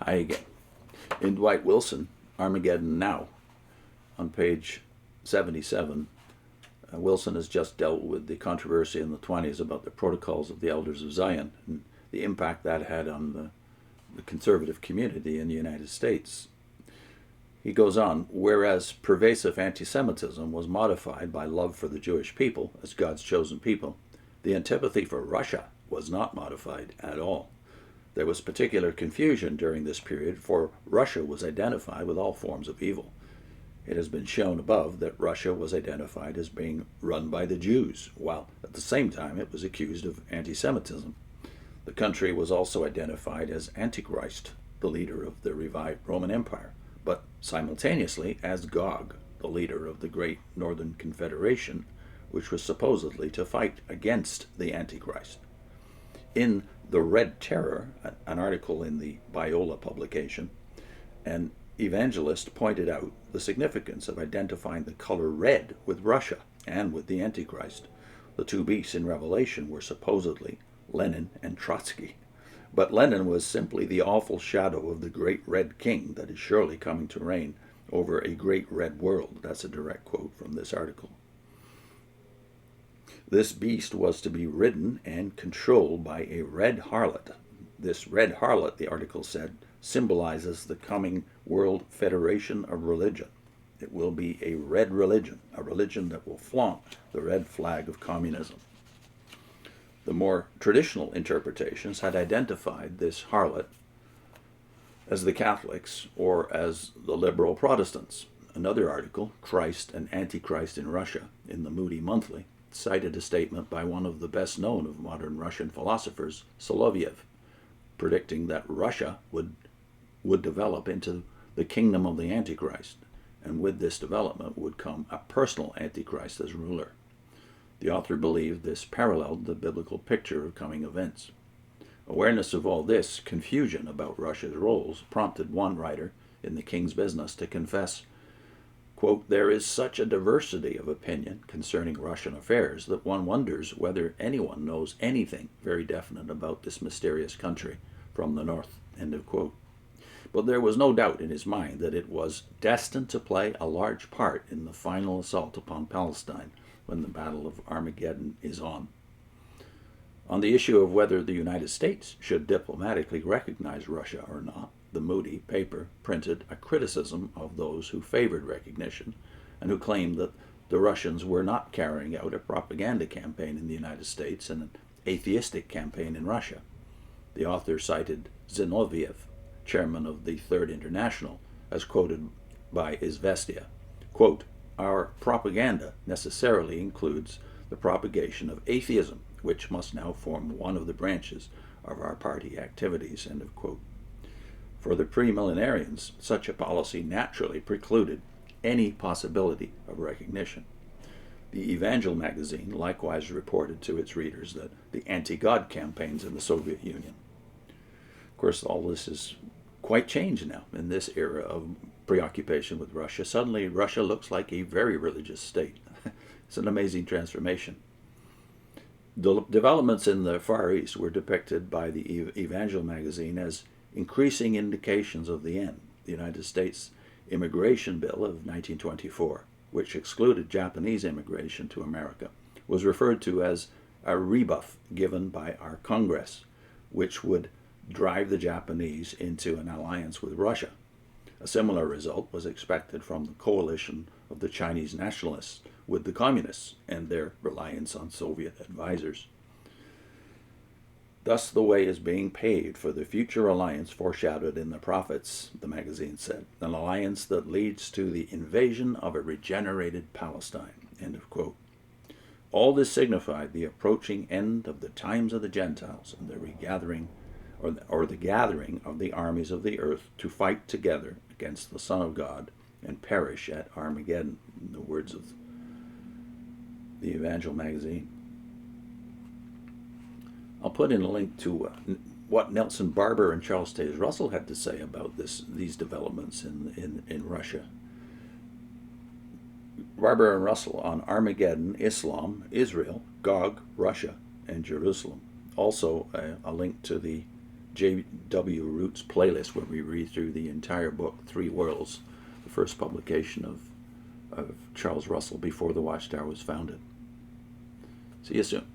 Hi again. In Dwight Wilson, Armageddon Now, on page 77, Wilson has just dealt with the controversy in the 20s about the protocols of the Elders of Zion and the impact that had on the conservative community in the United States. He goes on, whereas pervasive anti-Semitism was modified by love for the Jewish people as God's chosen people, the antipathy for Russia was not modified at all. There was particular confusion during this period, for Russia was identified with all forms of evil. It has been shown above that Russia was identified as being run by the Jews, while at the same time it was accused of anti-Semitism. The country was also identified as Antichrist, the leader of the revived Roman Empire, but simultaneously as Gog, the leader of the Great Northern Confederation, which was supposedly to fight against the Antichrist. In The Red Terror, an article in the Biola publication, an evangelist pointed out the significance of identifying the color red with Russia and with the Antichrist. The two beasts in Revelation were supposedly Lenin and Trotsky, but Lenin was simply the awful shadow of the great red king that is surely coming to reign over a great red world. That's a direct quote from this article. This beast was to be ridden and controlled by a red harlot. This red harlot, the article said, symbolizes the coming World Federation of Religion. It will be a red religion, a religion that will flaunt the red flag of communism. The more traditional interpretations had identified this harlot as the Catholics or as the liberal Protestants. Another article, Christ and Antichrist in Russia, in the Moody Monthly, cited a statement by one of the best known of modern Russian philosophers, Soloviev, predicting that Russia would develop into the kingdom of the Antichrist, and with this development would come a personal Antichrist as ruler. The author believed this paralleled the biblical picture of coming events. Awareness of all this confusion about Russia's roles prompted one writer in The King's Business to confess, quote, there is such a diversity of opinion concerning Russian affairs that one wonders whether anyone knows anything very definite about this mysterious country from the north, end of quote. But there was no doubt in his mind that it was destined to play a large part in the final assault upon Palestine when the Battle of Armageddon is on. On the issue of whether the United States should diplomatically recognize Russia or not, the Moody paper printed a criticism of those who favored recognition and who claimed that the Russians were not carrying out a propaganda campaign in the United States and an atheistic campaign in Russia. The author cited Zinoviev, chairman of the Third International, as quoted by Izvestia, quote, our propaganda necessarily includes the propagation of atheism, which must now form one of the branches of our party activities, end of quote. For the Premillenarians, such a policy naturally precluded any possibility of recognition. The Evangel magazine likewise reported to its readers that the anti-God campaigns in the Soviet Union. Of course, all this is quite changed now in this era of preoccupation with Russia. Suddenly, Russia looks like a very religious state. It's an amazing transformation. The developments in the Far East were depicted by the Evangel magazine as increasing indications of the end. The United States Immigration Bill of 1924, which excluded Japanese immigration to America, was referred to as a rebuff given by our Congress, which would drive the Japanese into an alliance with Russia. A similar result was expected from the coalition of the Chinese nationalists with the communists and their reliance on Soviet advisors. Thus the way is being paved for the future alliance foreshadowed in the prophets, the magazine said, an alliance that leads to the invasion of a regenerated Palestine, end of quote. All this signified the approaching end of the times of the Gentiles and the regathering or the gathering of the armies of the earth to fight together against the Son of God and perish at Armageddon, in the words of the Evangel magazine. I'll put in a link to what Nelson Barber and Charles Taze Russell had to say about these developments in Russia. Barber and Russell on Armageddon, Islam, Israel, Gog, Russia, and Jerusalem. Also a link to the J.W. Root's playlist where we read through the entire book, Three Worlds, the first publication of Charles Russell before the Watchtower was founded. See you soon.